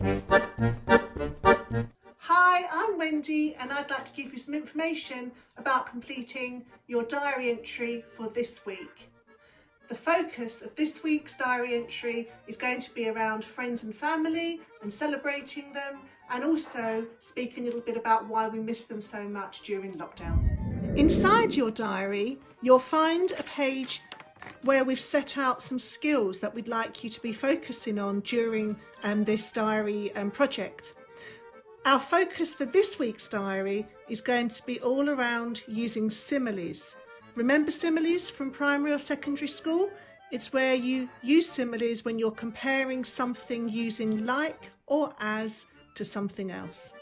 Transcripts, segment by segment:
Hi, I'm Wendy and I'd like to give you some information about completing your diary entry for this week. The focus of this week's diary entry is going to be around friends and family and celebrating them, and also speaking a little bit about why we miss them so much during lockdown. Inside your diary, you'll find a page where we've set out some skills that we'd like you to be focusing on during this diary project. Our focus for this week's diary is going to be all around using similes. Remember similes from primary or secondary school? It's where you use similes when you're comparing something using like or as to something else.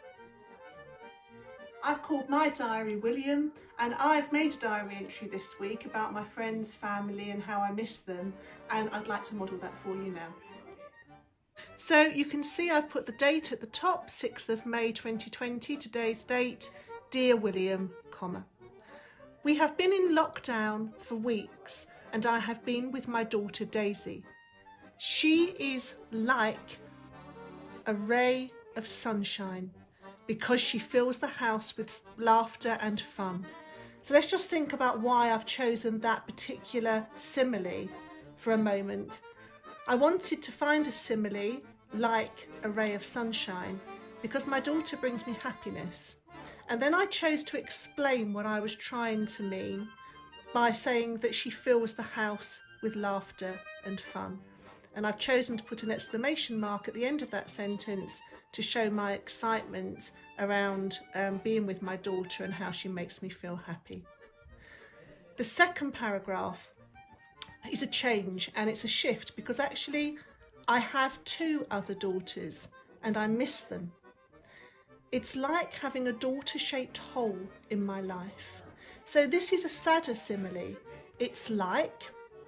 I've called my diary William, and I've made a diary entry this week about my friends, family and how I miss them, and I'd like to model that for you now. So you can see I've put the date at the top, 6th of May 2020, today's date, Dear William, comma. We have been in lockdown for weeks and I have been with my daughter Daisy. She is like a ray of sunshine because she fills the house with laughter and fun. So let's just think about why I've chosen that particular simile for a moment. I wanted to find a simile like a ray of sunshine because my daughter brings me happiness. And then I chose to explain what I was trying to mean by saying that she fills the house with laughter and fun. And I've chosen to put an exclamation mark at the end of that sentence to show my excitement around being with my daughter and how she makes me feel happy. The second paragraph is a change and it's a shift because actually I have two other daughters and I miss them. It's like having a daughter-shaped hole in my life. So this is a sadder simile. It's like,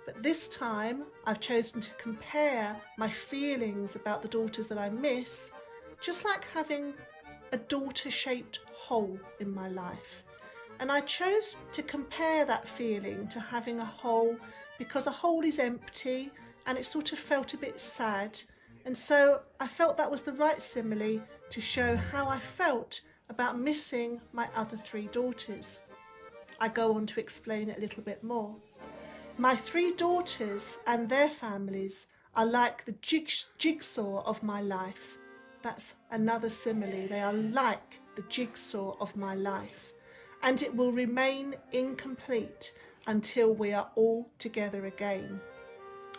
but this time I've chosen to compare my feelings about the daughters that I miss, just like having a daughter-shaped hole in my life. And I chose to compare that feeling to having a hole because a hole is empty and it sort of felt a bit sad. And so I felt that was the right simile to show how I felt about missing my other three daughters. I go on to explain it a little bit more. My three daughters and their families are like the jigsaw of my life. That's another simile. They are like the jigsaw of my life. And it will remain incomplete until we are all together again.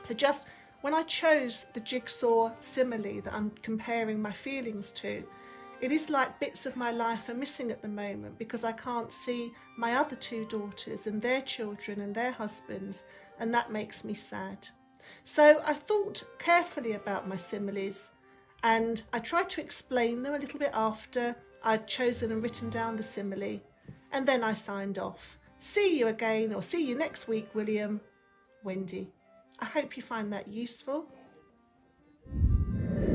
So just when I chose the jigsaw simile that I'm comparing my feelings to, it is like bits of my life are missing at the moment because I can't see my other two daughters and their children and their husbands, and that makes me sad. So I thought carefully about my similes and I tried to explain them a little bit after I'd chosen and written down the simile, and then I signed off. See you again, or see you next week, William. Wendy. I hope you find that useful.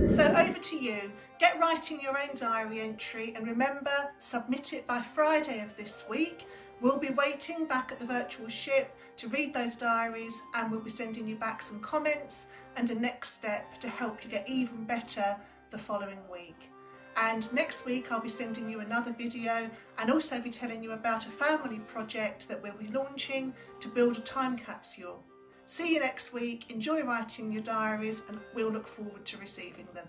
So over to you. Get writing your own diary entry and remember, submit it by Friday of this week. We'll be waiting back at the virtual ship to read those diaries, and we'll be sending you back some comments and a next step to help you get even better the following week. And next week I'll be sending you another video and also be telling you about a family project that we'll be launching to build a time capsule. See you next week, enjoy writing your diaries and we'll look forward to receiving them.